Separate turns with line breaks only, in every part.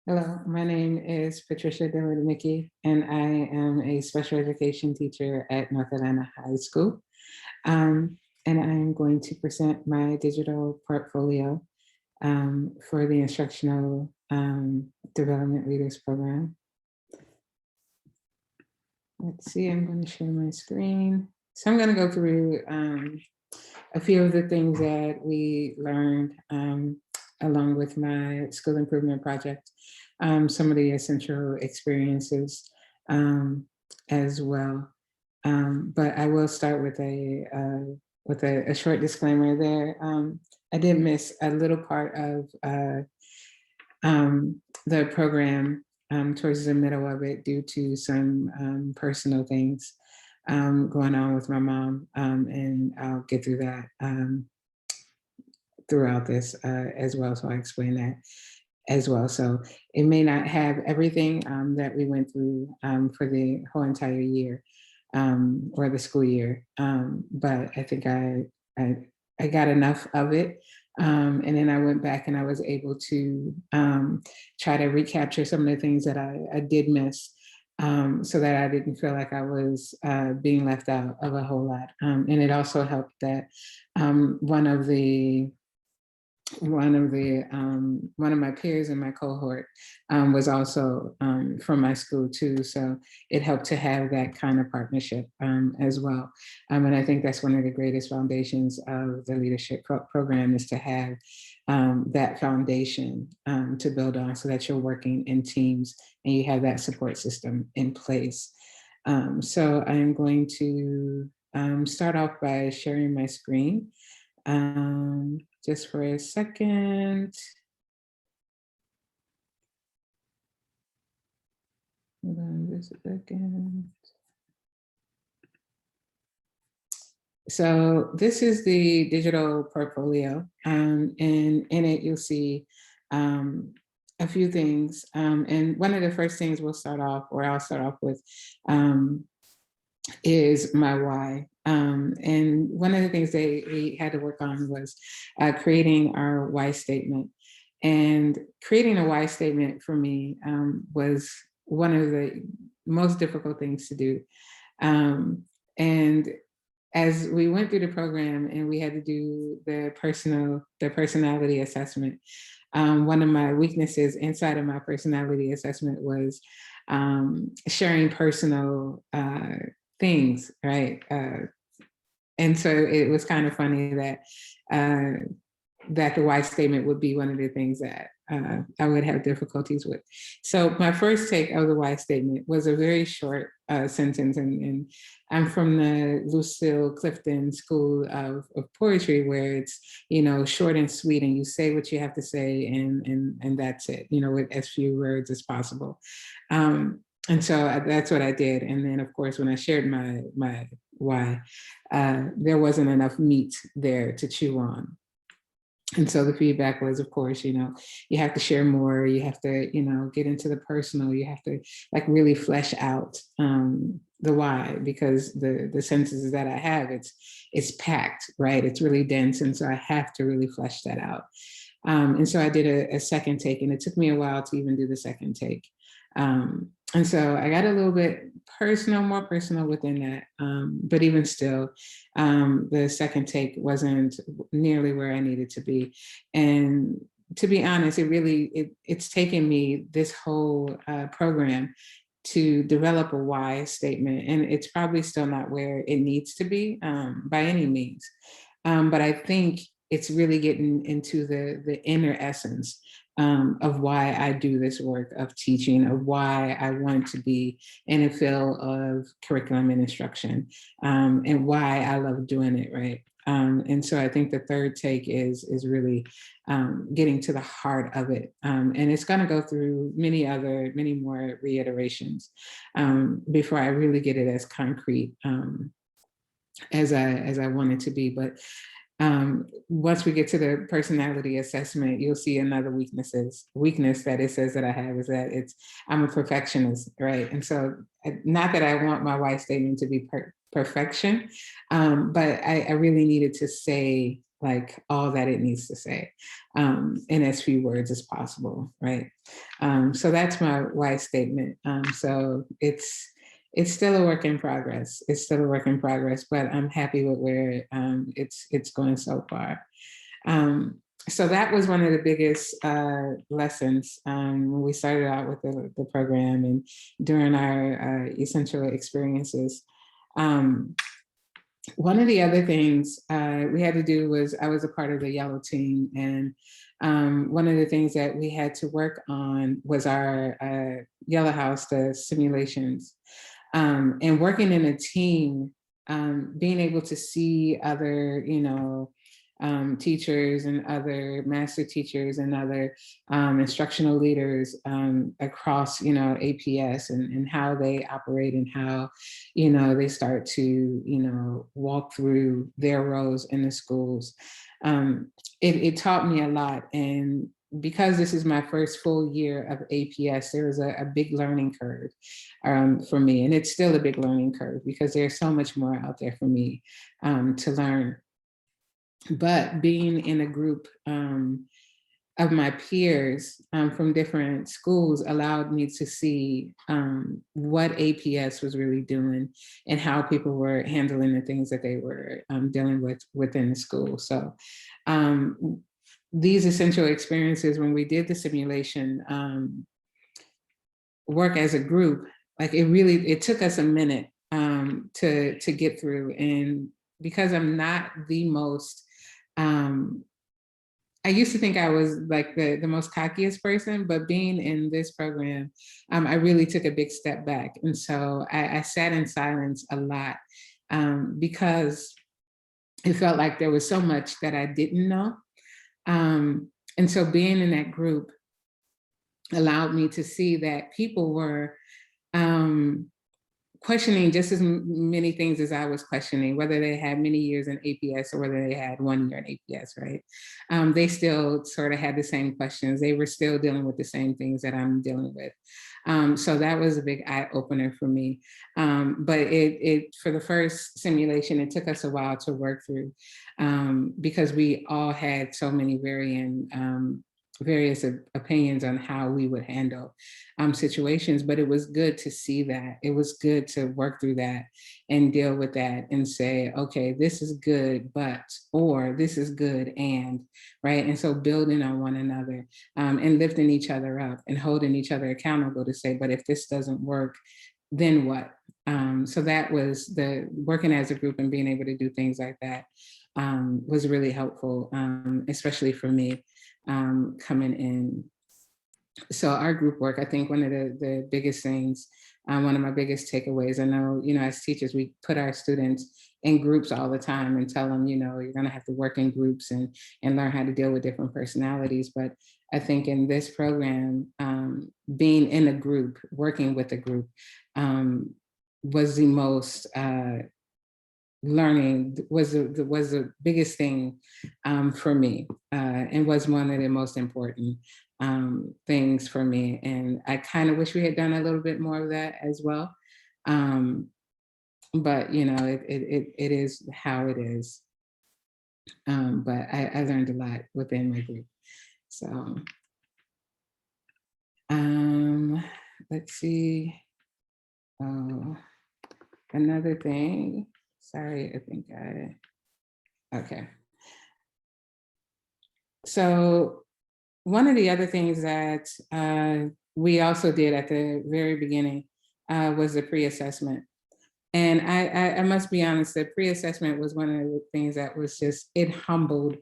Hello, my name is Patricia Dillard-Mickey, and I am a special education teacher at North Atlanta High School. And I am going to present my digital portfolio for the Instructional Development Leaders Program. Let's see, I'm going to share my screen. So I'm going to go through a few of the things that we learned along with my school improvement project, some of the essential experiences as well. But I will start with a short disclaimer there. I did miss a little part of the program towards the middle of it due to some personal things going on with my mom, and I'll get through that throughout this as well. So I explain that as well. So it may not have everything that we went through for the whole entire year or the school year, but I think I got enough of it. And then I went back and I was able to try to recapture some of the things that I did miss, so that I didn't feel like I was being left out of a whole lot. And it also helped that one of my peers in my cohort was also from my school too. So it helped to have that kind of partnership as well. And I think that's one of the greatest foundations of the leadership program, is to have that foundation to build on, so that you're working in teams and you have that support system in place. So I am going to start off by sharing my screen. Just for a second. Hold on just a second. So this is the digital portfolio, and in it you'll see a few things. And one of the first things I'll start off with is my why. And one of the things we had to work on was creating our why statement. And creating a why statement for me was one of the most difficult things to do. And as we went through the program and we had to do the personality assessment, one of my weaknesses inside of my personality assessment was sharing personal things, right? And so it was kind of funny that that the why statement would be one of the things that I would have difficulties with. So my first take of the why statement was a very short sentence, and I'm from the Lucille Clifton School of Poetry, where it's, short and sweet, and you say what you have to say, and that's it, with as few words as possible. And so that's what I did. And then, of course, when I shared my why, there wasn't enough meat there to chew on. And so the feedback was, of course, you have to share more, you have to, get into the personal, you have to really flesh out the why, because the sentences that I have, it's packed, right? It's really dense. And so I have to really flesh that out. And so I did a second take, and it took me a while to even do the second take. And so I got a little bit more personal within that. But even still, the second take wasn't nearly where I needed to be. And to be honest, it's taken me this whole program to develop a why statement. And it's probably still not where it needs to be by any means. But I think it's really getting into the inner essence of why I do this work of teaching, of why I want to be in a field of curriculum and instruction, and why I love doing it, right? And so I think the third take is really getting to the heart of it. And it's going to go through many more reiterations before I really get it as concrete as I want it to be. But once we get to the personality assessment, you'll see another weakness that it says that I have, is that I'm a perfectionist, right? And so not that I want my why statement to be perfection, but I really needed to say like all that it needs to say in as few words as possible, right? So that's my why statement. So it's still a work in progress. It's still a work in progress, but I'm happy with where it's going so far. So that was one of the biggest lessons when we started out with the program and during our essential experiences. One of the other things we had to do was, I was a part of the yellow team, and one of the things that we had to work on was our yellow house, the simulations, and working in a team, being able to see other, teachers and other master teachers and other instructional leaders across, APS and how they operate and how, they start to, walk through their roles in the schools. It taught me a lot. And because this is my first full year of APS, there was a big learning curve for me. And it's still a big learning curve because there's so much more out there for me to learn. But being in a group of my peers from different schools allowed me to see what APS was really doing and how people were handling the things that they were dealing with within the school. So these essential experiences, when we did the simulation work as a group, like it took us a minute to get through. And because I'm not the most, I used to think I was like the most cockiest person, but being in this program, I really took a big step back. And so I sat in silence a lot because it felt like there was so much that I didn't know. And so being in that group allowed me to see that people were questioning just as many things as I was questioning, whether they had many years in APS or whether they had 1 year in APS, right? They still sort of had the same questions. They were still dealing with the same things that I'm dealing with. So that was a big eye opener for me. But it for the first simulation, it took us a while to work through because we all had so many various opinions on how we would handle situations, but it was good to see that. It was good to work through that and deal with that and say, okay, this is good, but, or this is good and, right? And so building on one another and lifting each other up and holding each other accountable to say, but if this doesn't work, then what? So that was the working as a group and being able to do things like that was really helpful, especially for me coming in. So our group work, I think one of the biggest things, one of my biggest takeaways, I know, as teachers, we put our students in groups all the time and tell them, you're gonna have to work in groups and learn how to deal with different personalities. But I think in this program, being in a group, working with a group was the most, learning was the biggest thing for me and was one of the most important things for me. And I kind of wish we had done a little bit more of that as well. But it is how it is. But I learned a lot within my group. So let's see. Another thing. Sorry, I think okay. So one of the other things that we also did at the very beginning was the pre-assessment. And I must be honest, the pre-assessment was one of the things that was just, it humbled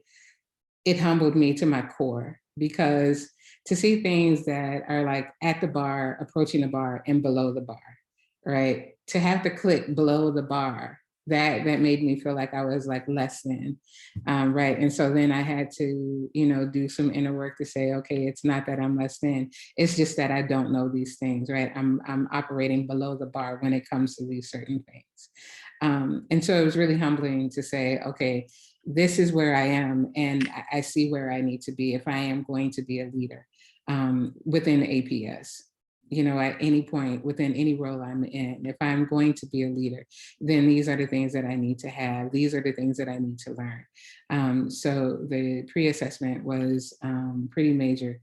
me to my core, because to see things that are like at the bar, approaching the bar and below the bar, right? To have to click below the bar, that made me feel like I was like less than, right? And so then I had to, do some inner work to say, okay, it's not that I'm less than, it's just that I don't know these things, right? I'm operating below the bar when it comes to these certain things. And so it was really humbling to say, okay, this is where I am, and I see where I need to be if I am going to be a leader within APS. at any point within any role I'm in. If I'm going to be a leader, then these are the things that I need to have. These are the things that I need to learn. So the pre-assessment was pretty major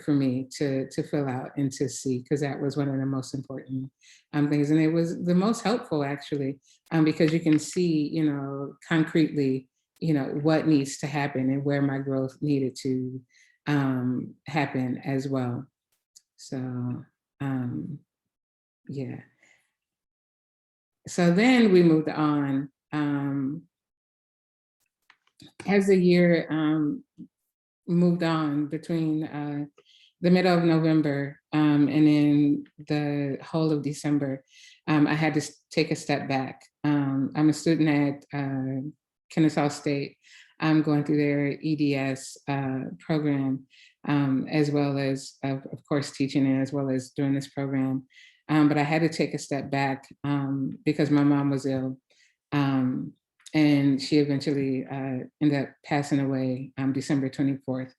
for me to fill out and to see, because that was one of the most important things. And it was the most helpful, actually, because you can see, concretely, what needs to happen and where my growth needed to happen as well. So, yeah. So then we moved on. As the year moved on, between the middle of November and then the whole of December, I had to take a step back. I'm a student at Kennesaw State. I'm going through their EDS program, as well as, of course, teaching it, as well as doing this program. But I had to take a step back because my mom was ill. And she eventually ended up passing away December 24th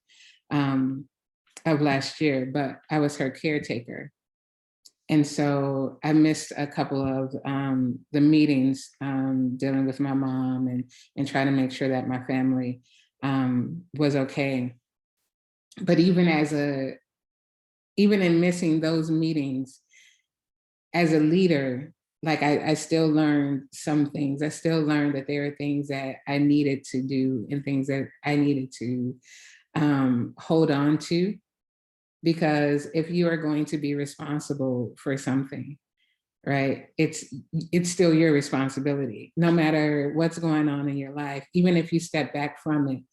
of last year, but I was her caretaker. And so I missed a couple of the meetings dealing with my mom and trying to make sure that my family was okay. But even in missing those meetings, as a leader, like I still learned some things. I still learned that there are things that I needed to do and things that I needed to hold on to. Because if you are going to be responsible for something, right, it's still your responsibility, no matter what's going on in your life. Even if you step back from it,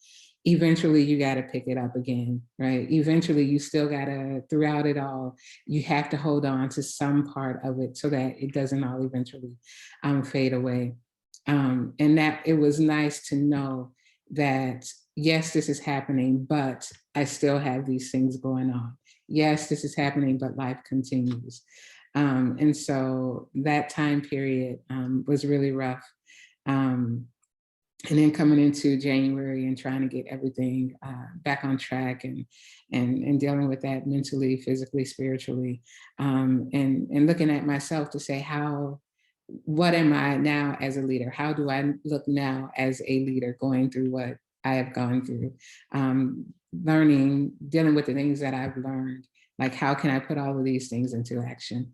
eventually you got to pick it up again, right? Eventually you still got to, throughout it all, you have to hold on to some part of it so that it doesn't all eventually fade away. And that it was nice to know that, yes, this is happening, but I still have these things going on. Yes, this is happening, but life continues. And so that time period was really rough. And then coming into January and trying to get everything back on track and dealing with that mentally, physically, spiritually, and looking at myself to say, what am I now as a leader? How do I look now as a leader going through what I have gone through? Learning, dealing with the things that I've learned, like how can I put all of these things into action?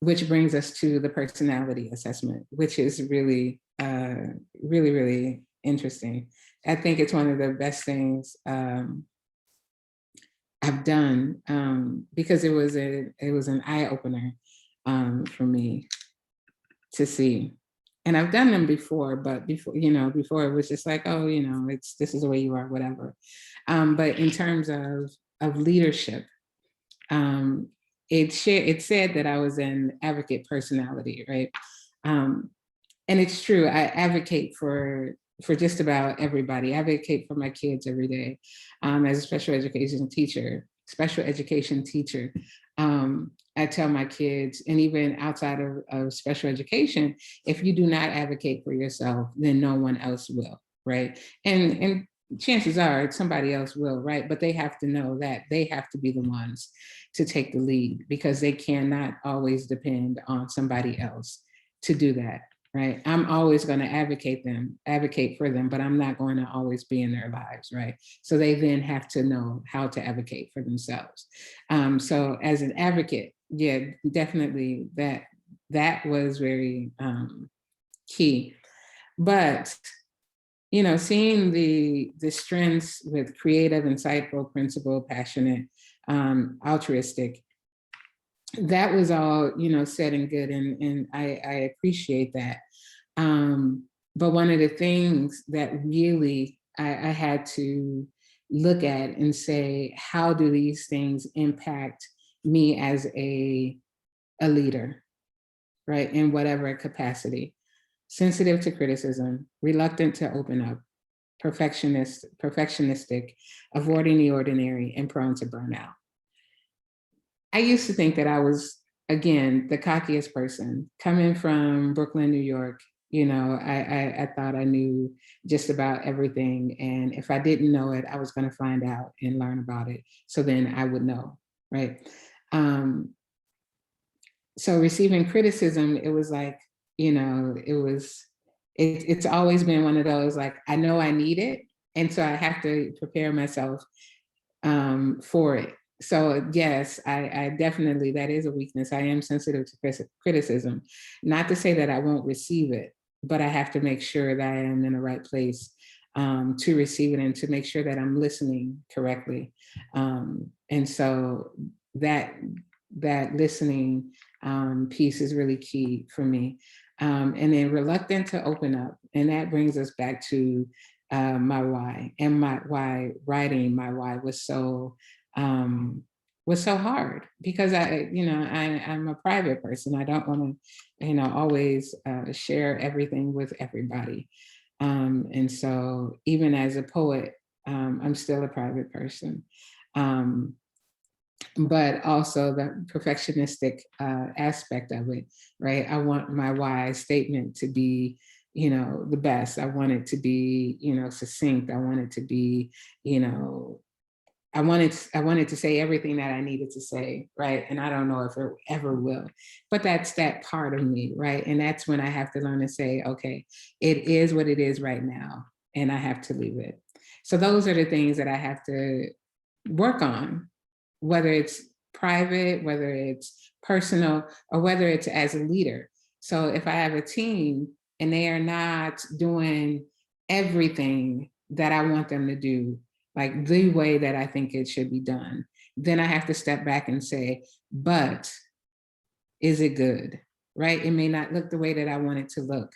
Which brings us to the personality assessment, which is really, really, really interesting. I think it's one of the best things I've done because it was an eye opener for me to see. And I've done them before, but before it was just like, oh, this is the way you are, whatever. But in terms of leadership, it said that I was an advocate personality, right? And it's true. I advocate for just about everybody. I advocate for my kids every day. As a special education teacher, I tell my kids, and even outside of special education, if you do not advocate for yourself, then no one else will, right? And chances are somebody else will, right? But they have to know that they have to be the ones to take the lead, because they cannot always depend on somebody else to do that, right? I'm always going to advocate for them, but I'm not going to always be in their lives, right? So they then have to know how to advocate for themselves. So as an advocate, yeah, definitely that was very key. But seeing the strengths with creative, insightful, principled, passionate, altruistic, that was all, said and good. And I appreciate that. But one of the things that really I had to look at and say, how do these things impact me as a leader, right? In whatever capacity. Sensitive to criticism, reluctant to open up, perfectionistic, avoiding the ordinary, and prone to burnout. I used to think that I was, again, the cockiest person coming from Brooklyn, New York, You know, I thought I knew just about everything. And if I didn't know it, I was going to find out and learn about it. So then I would know, right? Um, so receiving criticism, it was like, you know, it's always been one of those, like, I know I need it. And so I have to prepare myself for it. So yes, I definitely, that is a weakness. I am sensitive to criticism. Not to say that I won't receive it, but I have to make sure that I am in the right place to receive it and to make sure that I'm listening correctly. And so that that listening piece is really key for me. And then reluctant to open up, and that brings us back to my why, and my why writing my why was so hard, because I'm a private person. I don't want to, always share everything with everybody. And so even as a poet, I'm still a private person. Um, but also the perfectionistic aspect of it, right? I want my why statement to be, the best. I want it to be, succinct. I want it to be, I wanted to say everything that I needed to say, right? And I don't know if it ever will, but that's that part of me, right? And that's when I have to learn to say, okay, it is what it is right now, and I have to leave it. So those are the things that I have to work on, whether it's private, whether it's personal, or whether it's as a leader. So if I have a team and they are not doing everything that I want them to do, like the way that I think it should be done, then I have to step back and say, but is it good? Right? It may not look the way that I want it to look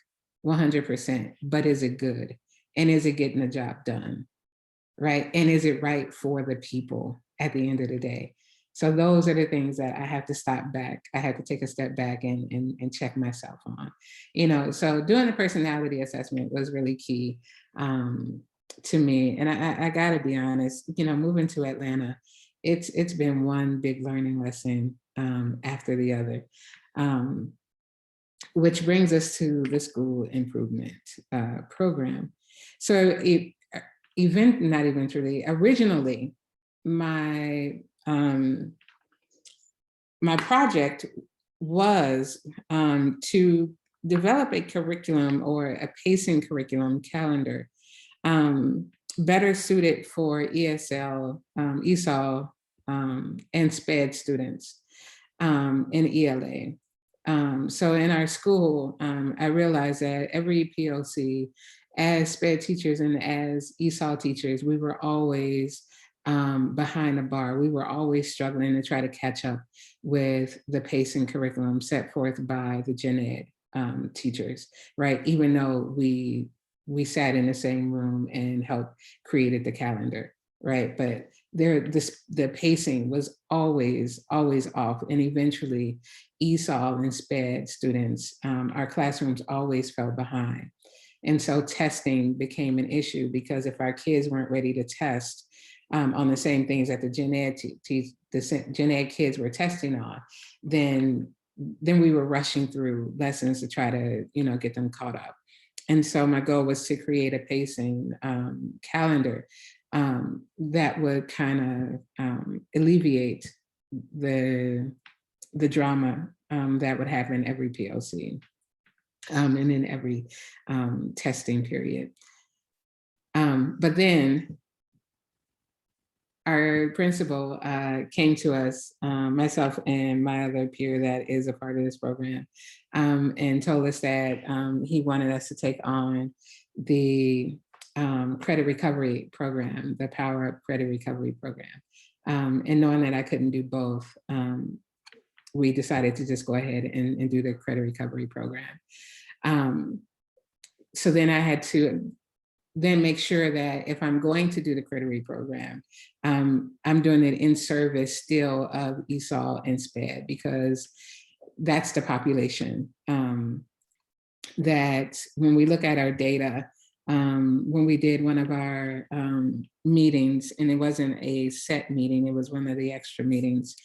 100%, but is it good? And is it getting the job done? Right? And is it right for the people at the end of the day? So those are the things that I have to stop back. I have to take a step back and check myself on. So doing the personality assessment was really key to me. And I gotta be honest, moving to Atlanta, it's been one big learning lesson after the other. Which brings us to the school improvement program. So originally, my my project was to develop a curriculum, or a pacing curriculum calendar, better suited for ESOL, and SPED students in ELA. So in our school, I realized that every POC, as SPED teachers and as ESOL teachers, we were always behind the bar. We were always struggling to try to catch up with the pacing curriculum set forth by the gen ed teachers, right? Even though we sat in the same room and helped created the calendar, right? But the pacing was always off, and eventually ESOL and SPED students, our classrooms always fell behind. And so testing became an issue, because if our kids weren't ready to test on the same things that the gen ed kids were testing on, then we were rushing through lessons to try to, get them caught up. And so my goal was to create a pacing calendar that would kind of alleviate the drama that would happen every POC and in every testing period. But then our principal came to us, myself and my other peer that is a part of this program, and told us that he wanted us to take on the credit recovery program, the Power Up Credit Recovery Program. And knowing that I couldn't do both, we decided to just go ahead and do the credit recovery program. So then I had to then make sure that if I'm going to do the credit program, I'm doing it in service still of ESOL and SPED, because that's the population that when we look at our data, when we did one of our meetings, and it wasn't a set meeting, it was one of the extra meetings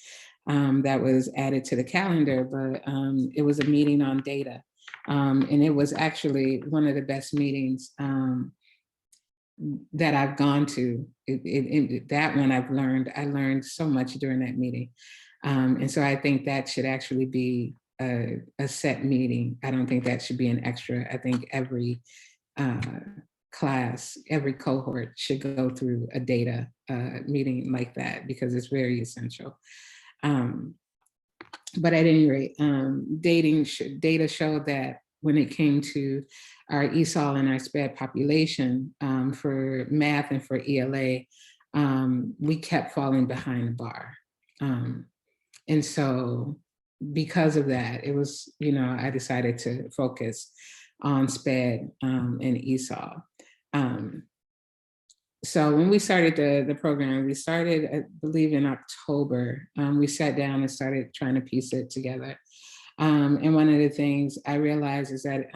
that was added to the calendar, but it was a meeting on data. And it was actually one of the best meetings that I've gone to. That one I learned so much during that meeting. And so I think that should actually be a set meeting. I don't think that should be an extra. I think every class, every cohort should go through a data meeting like that, because it's very essential. But at any rate, data showed that when it came to our ESOL and our SPED population for math and for ELA, we kept falling behind the bar. And so because of that, it was, I decided to focus on SPED and ESOL. So when we started the program, we started, I believe, in October. We sat down and started trying to piece it together. And one of the things I realized is that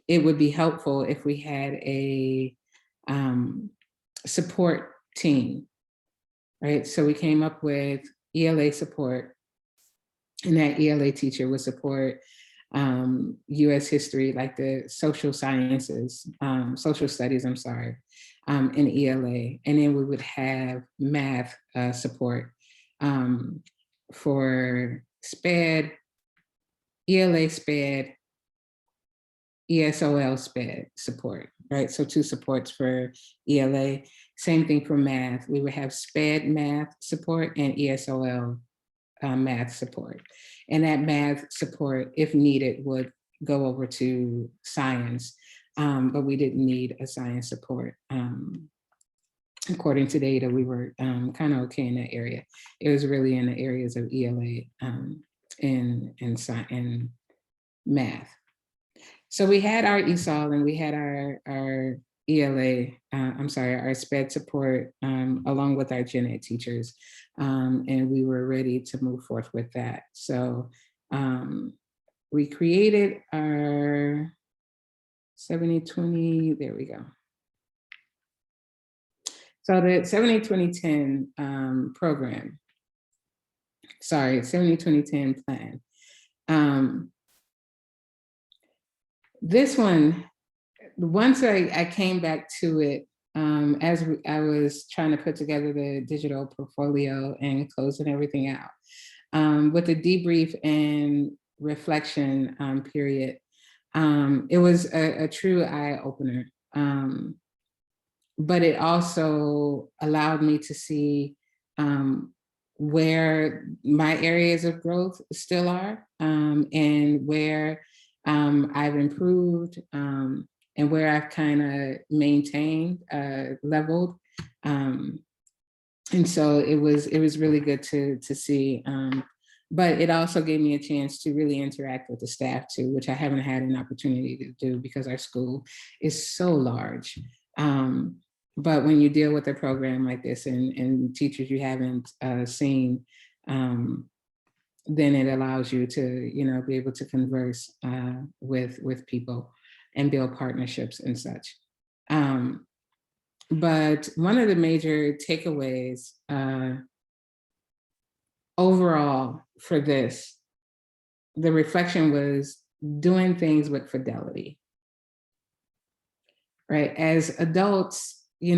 it would be helpful if we had a support team, right? So we came up with ELA support, and that ELA teacher would support US history, like the social sciences, social studies, I'm sorry, in ELA. And then we would have math support for SPED, ELA SPED, ESOL SPED support, right? So 2 supports for ELA. Same thing for math. We would have SPED math support and ESOL math support. And that math support, if needed, would go over to science, but we didn't need a science support. According to data, we were kind of okay in that area. It was really in the areas of ELA and math. So we had our ESOL and we had our ELA, our SPED support, along with our gen ed teachers. And we were ready to move forth with that. So we created our 70-20, there we go. So the 70-20-10 program, 70-20-10 plan. This one, once I came back to it, as I was trying to put together the digital portfolio and closing everything out, with the debrief and reflection period, it was a true eye opener. But it also allowed me to see where my areas of growth still are, and where I've improved, and where I've kind of maintained, leveled. And so it was really good to see. But it also gave me a chance to really interact with the staff too, which I haven't had an opportunity to do because our school is so large. But when you deal with a program like this and teachers you haven't seen, then it allows you to, be able to converse with people and build partnerships and such. But one of the major takeaways overall for this, the reflection was doing things with fidelity, right? As adults, we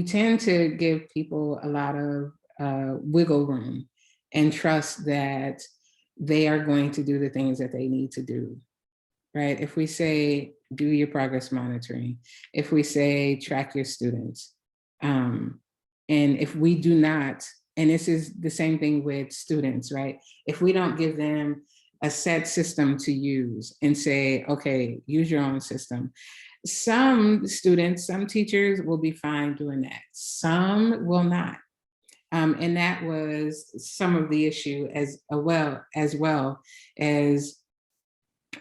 tend to give people a lot of wiggle room and trust that they are going to do the things that they need to do, right? If we say, do your progress monitoring, if we say, track your students, and if we do not, and this is the same thing with students, right? If we don't give them a set system to use and say, okay, use your own system. Some students, some teachers will be fine doing that. Some will not. And that was some of the issue as well as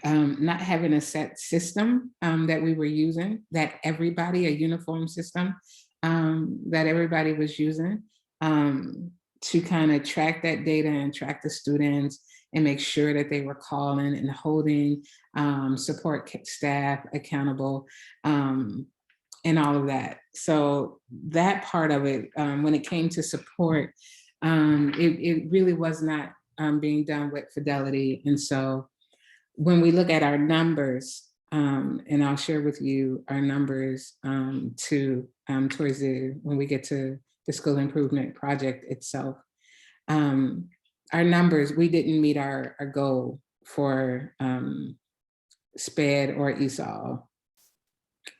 not having a set system that we were using, that everybody, a uniform system that everybody was using to kind of track that data and track the students and make sure that they were calling and holding support staff accountable and all of that. So that part of it, when it came to support, it really was not being done with fidelity. And so when we look at our numbers, and I'll share with you our numbers towards when we get to the school improvement project itself. Our numbers, we didn't meet our goal for SPED or ESOL.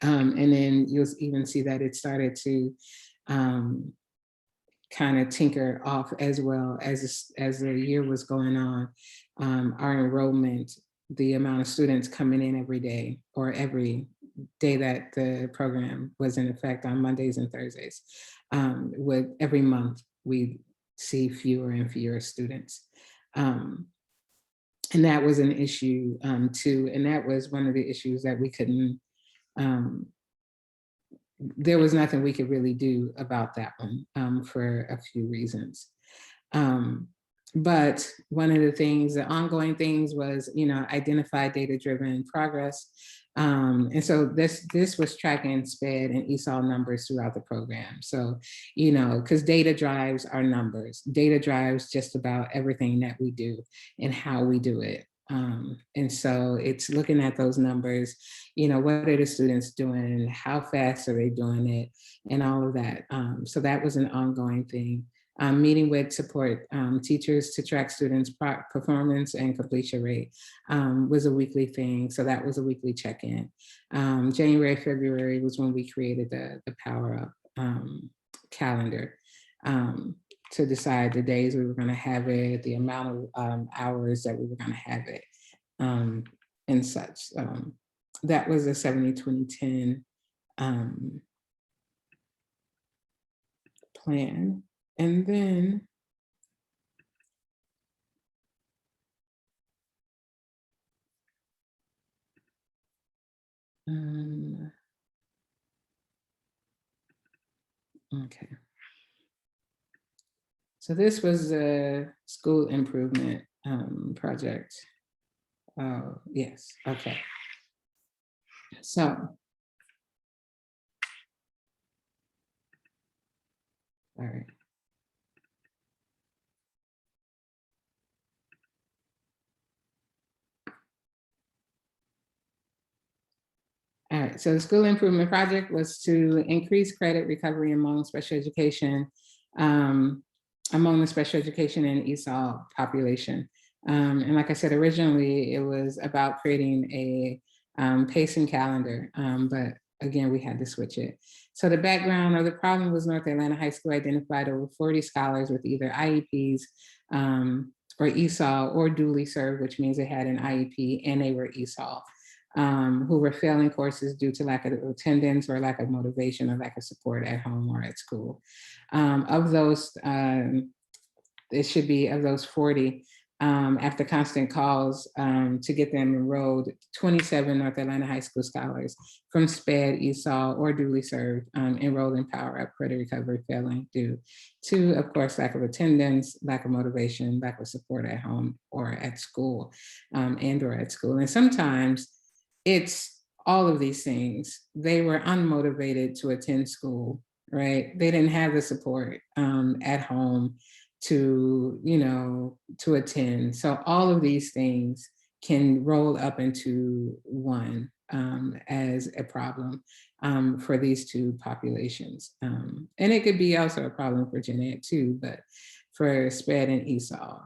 And then you'll even see that it started to kind of tinker off as well as the year was going on. Our enrollment, the amount of students coming in every day or every day that the program was in effect on Mondays and Thursdays, with every month we see fewer and fewer students. And that was an issue too. And that was one of the issues that we couldn't, there was nothing we could really do about that one for a few reasons. But one of the things, the ongoing things was, identify data-driven progress. And so this was tracking SPED and ESOL numbers throughout the program. So, because data drives our numbers, data drives just about everything that we do and how we do it. And so it's looking at those numbers, what are the students doing, how fast are they doing it, and all of that. So that was an ongoing thing. Meeting with support teachers to track students' performance and completion rate was a weekly thing. So that was a weekly check-in. January, February was when we created the Power Up calendar to decide the days we were going to have it, the amount of hours that we were going to have it, and such. That was a 70-20-10 plan. And then okay. So this was the school improvement project. Oh, yes, okay. So, all right. All right, so the school improvement project was to increase credit recovery among special education, among the special education and ESOL population. And like I said, originally it was about creating a pacing calendar, but again, we had to switch it. So the background of the problem was North Atlanta High School identified over 40 scholars with either IEPs or ESOL or duly served, which means they had an IEP and they were ESOL. Who were failing courses due to lack of attendance or lack of motivation or lack of support at home or at school. Of those, it should be of those 40, after constant calls to get them enrolled, 27 North Atlanta High School scholars from SPED, ESOL, or duly served enrolled in Power Up Credit Recovery failing due to, of course, lack of attendance, lack of motivation, lack of support at home or at school, and or at school. And sometimes it's all of these things. They were unmotivated to attend school, right? They didn't have the support at home to, to attend. So all of these things can roll up into one as a problem for these two populations. And it could be also a problem for Gen Ed too, but for SPED and ESOL,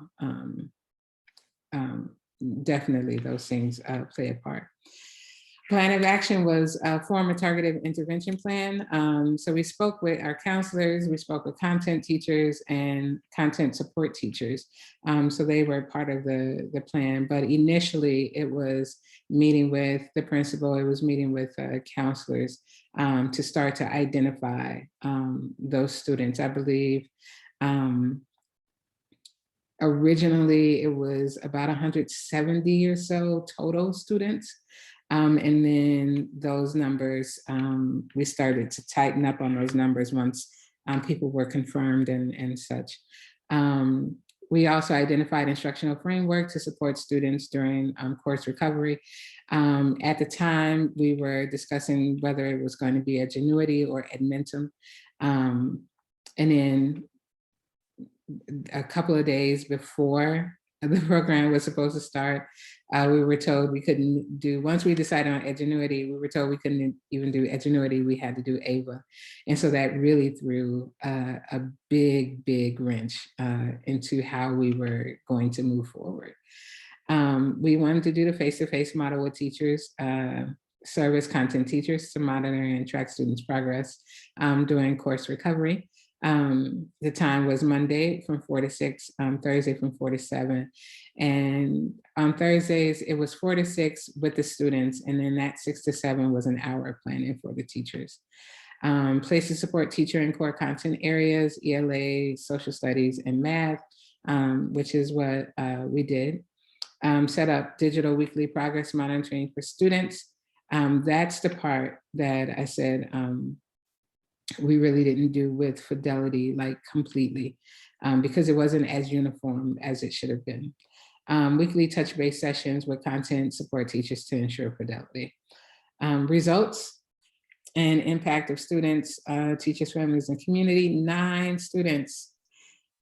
definitely those things play a part. Plan of action was form a targeted intervention plan. So we spoke with our counselors, we spoke with content teachers and content support teachers. So they were part of the plan, but initially it was meeting with the principal, it was meeting with counselors to start to identify those students. I believe originally it was about 170 or so total students. And then those numbers, we started to tighten up on those numbers once people were confirmed and such. We also identified instructional framework to support students during course recovery. At the time, we were discussing whether it was going to be Edgenuity or Edmentum. And then a couple of days before the program was supposed to start. We were told we couldn't do, once we decided on Edgenuity, we were told we couldn't even do Edgenuity, we had to do AVA. And so that really threw a big, big wrench into how we were going to move forward. We wanted to do the face-to-face model with teachers, serve as content teachers to monitor and track students' progress during course recovery. The time was Monday from 4 to 6, Thursday from 4 to 7. And on Thursdays, it was 4 to 6 with the students. And then that 6 to 7 was an hour of planning for the teachers. Place to support teacher and core content areas, ELA, social studies, and math, which is what we did. Set up digital weekly progress monitoring for students. That's the part that I said, we really didn't do with fidelity, like completely, because it wasn't as uniform as it should have been. Weekly touch-base sessions with content support teachers to ensure fidelity. Results and impact of students, teachers, families, and community. 9 students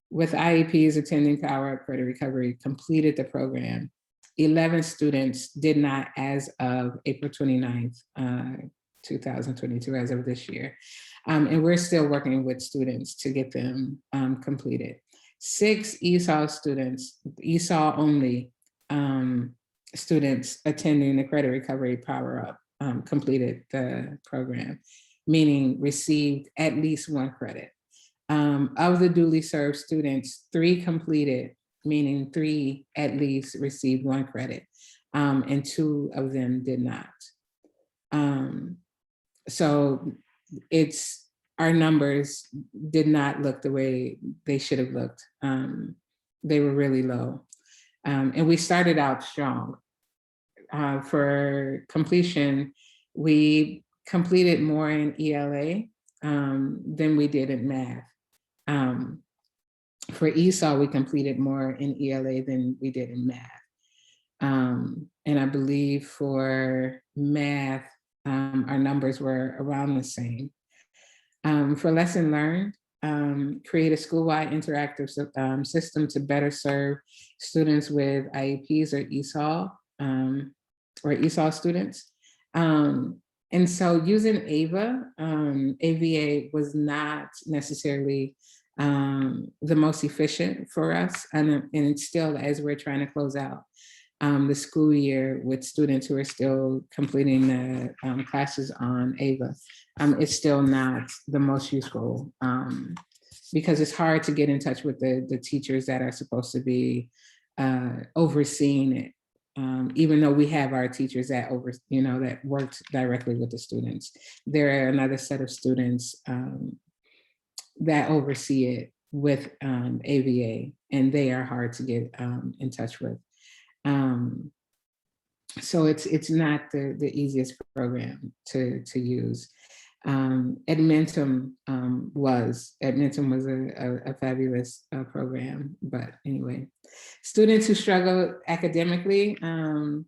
with IEPs attending Power Up Credit Recovery completed the program. 11 students did not as of April 29th, 2022, as of this year. And we're still working with students to get them completed. 6 ESOL students, ESOL only students attending the Credit Recovery Power Up completed the program, meaning received at least 1 credit. Of the duly served students, 3 completed, meaning 3 at least received 1 credit, and 2 of them did not. So it's, our numbers did not look the way they should have looked. They were really low. And we started out strong. For completion, we completed more in ELA than we did in math. For ESOL, we completed more in ELA than we did in math. And I believe for math, our numbers were around the same. For lesson learned, create a school-wide interactive system to better serve students with IEPs or ESOL students. And so using AVA, AVA was not necessarily the most efficient for us. And it's still, as we're trying to close out the school year with students who are still completing the classes on AVA, it's still not the most useful because it's hard to get in touch with the teachers that are supposed to be overseeing it. Even though we have our teachers that that worked directly with the students, there are another set of students that oversee it with AVA, and they are hard to get in touch with. So it's not the easiest program to use. Edmentum was a fabulous program, but anyway, students who struggle academically can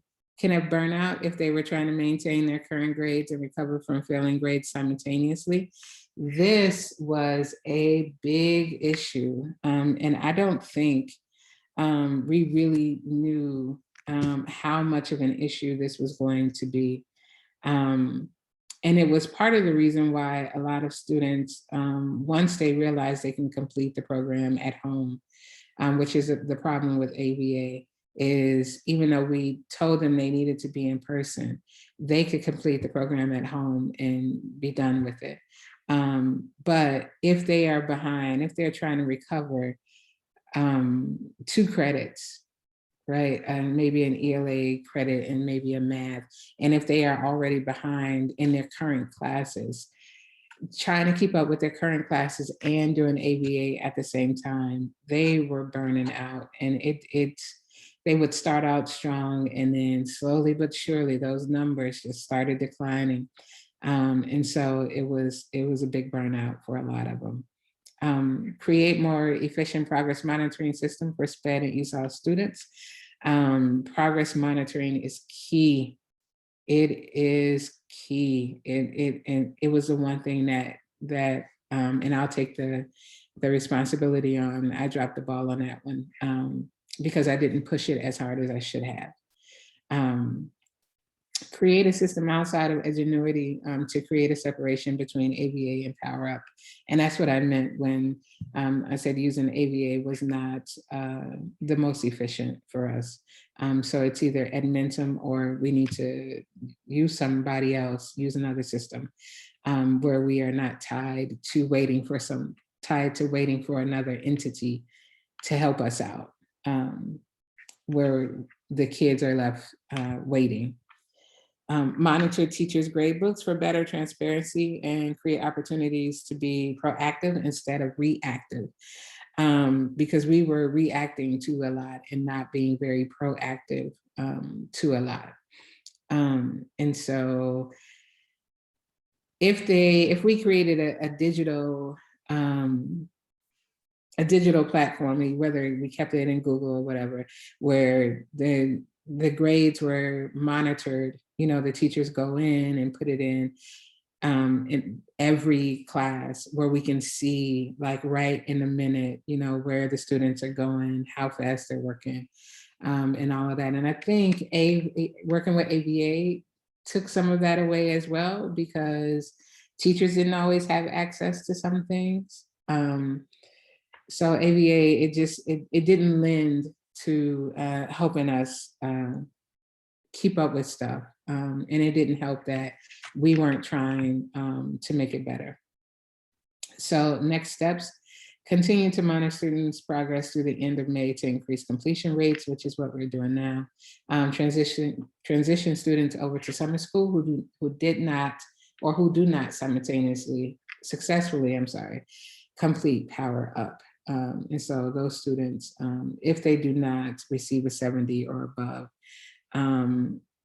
have burnout if they were trying to maintain their current grades and recover from failing grades simultaneously. This was a big issue, and I don't think we really knew how much of an issue this was going to be. And it was part of the reason why a lot of students, once they realize they can complete the program at home, which is the problem with AVA, is even though we told them they needed to be in person, they could complete the program at home and be done with it. But if they are behind, if they're trying to recover 2 credits, right? And maybe an ELA credit and maybe a math. And if they are already behind in their current classes, trying to keep up with their current classes and doing AVA at the same time, they were burning out. And they would start out strong and then slowly but surely those numbers just started declining. And so it was a big burnout for a lot of them. Create more efficient progress monitoring system for SPED and ESOL students. Progress monitoring is key. It is key. It was the one thing that and I'll take the responsibility on. I dropped the ball on that one. because I didn't push it as hard as I should have. Create a system outside of Edgenuity to create a separation between ABA and Power Up. And that's what I meant when I said using ABA was not the most efficient for us. So it's either Edmentum or we need to use somebody else, use another system where we are not tied to waiting for another entity to help us out, where the kids are left waiting. Monitor teachers' grade books for better transparency and create opportunities to be proactive instead of reactive. Because we were reacting to a lot and not being very proactive to a lot. And so if we created a digital platform, whether we kept it in Google or whatever, where the grades were monitored, the teachers go in and put it in every class where we can see like right in a minute, where the students are going, how fast they're working, and all of that. And I think working with ABA took some of that away as well, because teachers didn't always have access to some things. So ABA, it didn't lend to helping us keep up with stuff. And it didn't help that we weren't trying to make it better. So next steps, continue to monitor students' progress through the end of May to increase completion rates, which is what we're doing now. Transition students over to summer school who do not successfully complete Power Up. And so those students, if they do not receive a 70 or above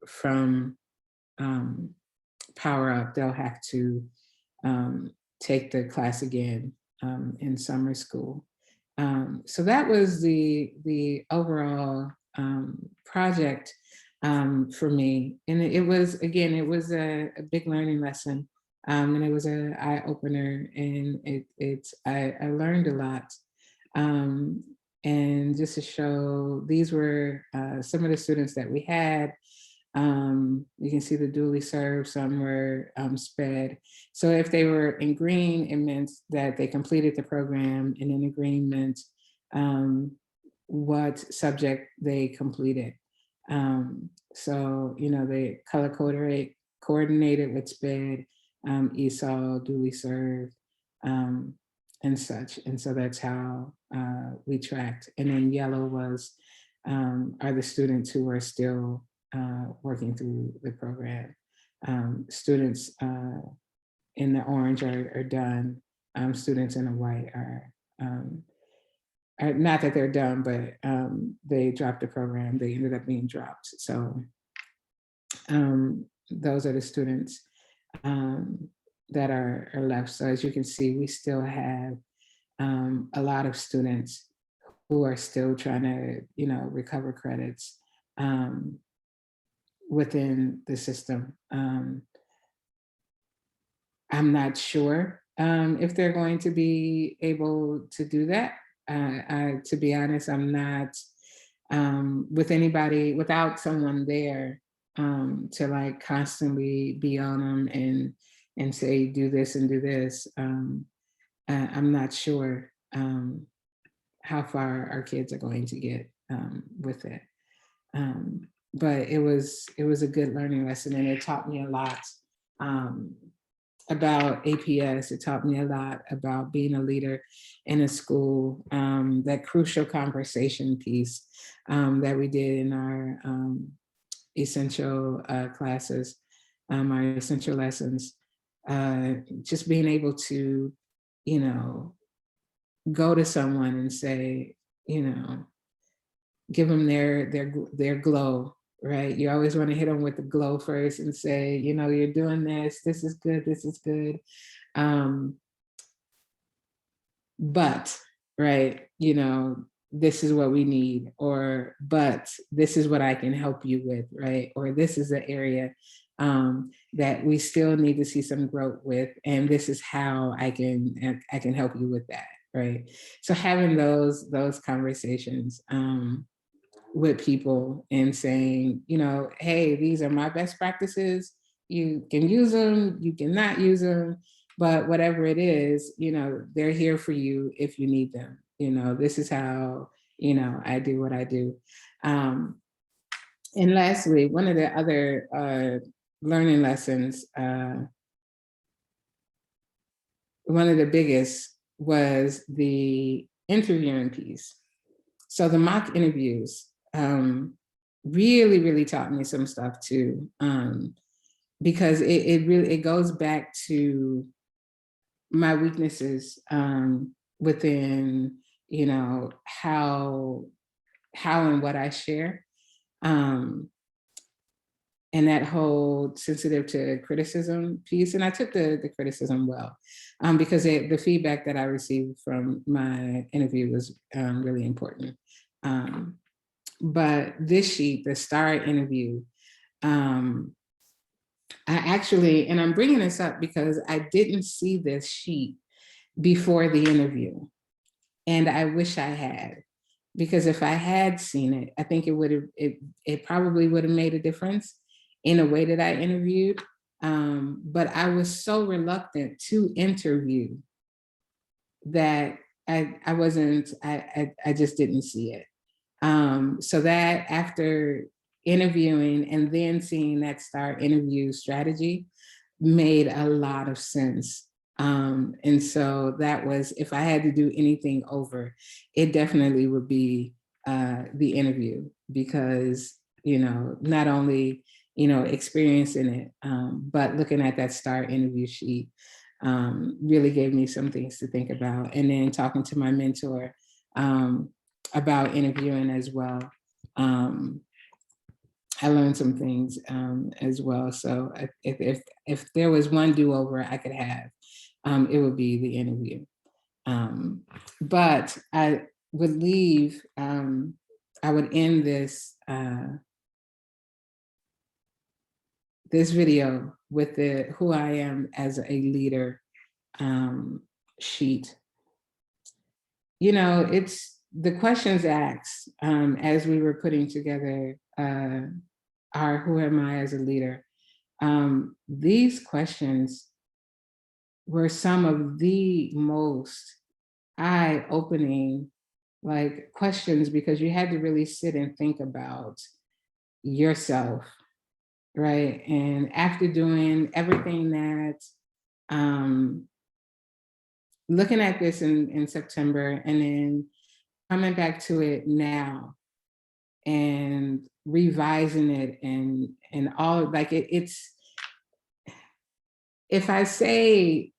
from Power Up, they'll have to take the class again in summer school. So that was the overall project for me. And it was a big learning lesson. And it was an eye opener, and I learned a lot. And just to show, these were some of the students that we had. You can see the duly served, some were sped. So if they were in green, it meant that they completed the program, and in green meant what subject they completed. So, they color coordinated with sped, ESOL, duly served, and such. And so that's how we tracked. And then yellow are the students who are still working through the program. Students in the orange are done. Students in the white are not that they're done, but they dropped the program. They ended up being dropped. So those are the students that are left. So as you can see, we still have a lot of students who are still trying to, recover credits within the system. I'm not sure if they're going to be able to do that. To be honest, I'm not with anybody, without someone there to like constantly be on them and say, do this and do this. I'm not sure how far our kids are going to get with it. But it was a good learning lesson, and it taught me a lot about APS. It taught me a lot about being a leader in a school, that crucial conversation piece that we did in our essential classes, our essential lessons, just being able to, go to someone and say, give them their glow, right? You always want to hit them with the glow first and say, you're doing this is good, this is good. But, right, this is what we need, but this is what I can help you with, right? Or this is the area that we still need to see some growth with, and this is how I can help you with that, right? So having those conversations with people and saying, you know, hey, these are my best practices. You can use them, you cannot use them, but whatever it is, you know, they're here for you if you need them. You know, this is how, you know, I do what I do. And lastly, one of the other learning lessons, one of the biggest was the interviewing piece. So the mock interviews really, really taught me some stuff too, because it goes back to my weaknesses within, you know, how and what I share. And that whole sensitive to criticism piece. And I took the criticism well, because the feedback that I received from my interview was really important. But this sheet, the STAR interview, I actually, and I'm bringing this up because I didn't see this sheet before the interview. And I wish I had, because if I had seen it, I think it probably would have made a difference in a way that I interviewed. But I was so reluctant to interview that I just didn't see it. So that after interviewing and then seeing that STAR interview strategy made a lot of sense. And so that was, if I had to do anything over, it definitely would be the interview, because, you know, not only, you know, experiencing it, but looking at that STAR interview sheet really gave me some things to think about. And then talking to my mentor about interviewing as well. I learned some things as well. So if there was one do-over I could have, it would be the interview. But I would leave, I would end this this video with the who I am as a leader sheet. You know, it's the questions asked as we were putting together our who am I as a leader. These questions were some of the most eye-opening like questions, because you had to really sit and think about yourself, right? And after doing everything that, looking at this in September and then coming back to it now and revising it and all, like it's, if I say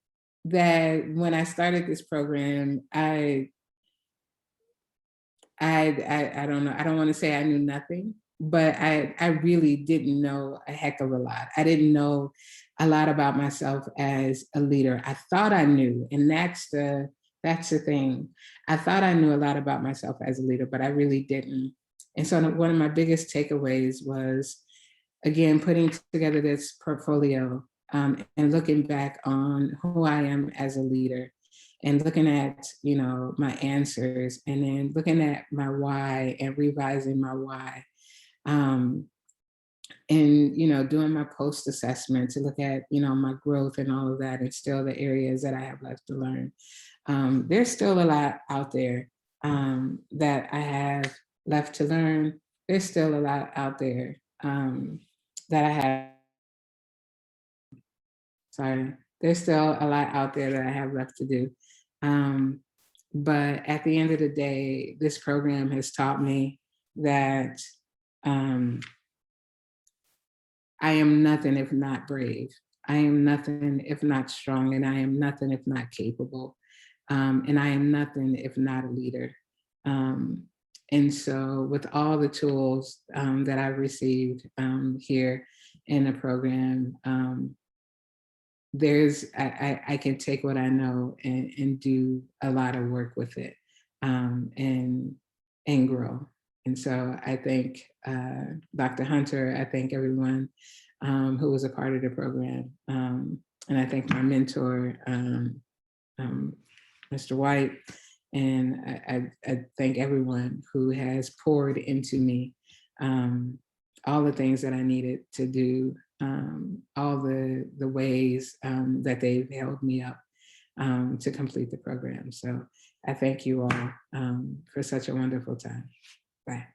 that when I started this program, I don't know, I don't want to say I knew nothing, but I really didn't know a heck of a lot. I didn't know a lot about myself as a leader. I thought I knew, and that's the thing. I thought I knew a lot about myself as a leader, but I really didn't. And so one of my biggest takeaways was, again, putting together this portfolio and looking back on who I am as a leader, and looking at, you know, my answers, and then looking at my why and revising my why. And, you know, doing my post assessment to look at, you know, my growth and all of that, and still the areas that I have left to learn. There's still a lot out there that I have left to learn. There's still a lot out there that I have, sorry, there's still a lot out there that I have left to do. But at the end of the day, this program has taught me that I am nothing if not brave. I am nothing if not strong, and I am nothing if not capable. And I am nothing if not a leader. And so with all the tools that I've received here in the program, I can take what I know and do a lot of work with it and grow. And so I thank Dr. Hunter, I thank everyone who was a part of the program. And I thank my mentor, Mr. White, And I thank everyone who has poured into me all the things that I needed to do, all the ways that they've held me up to complete the program. So I thank you all for such a wonderful time. Bye.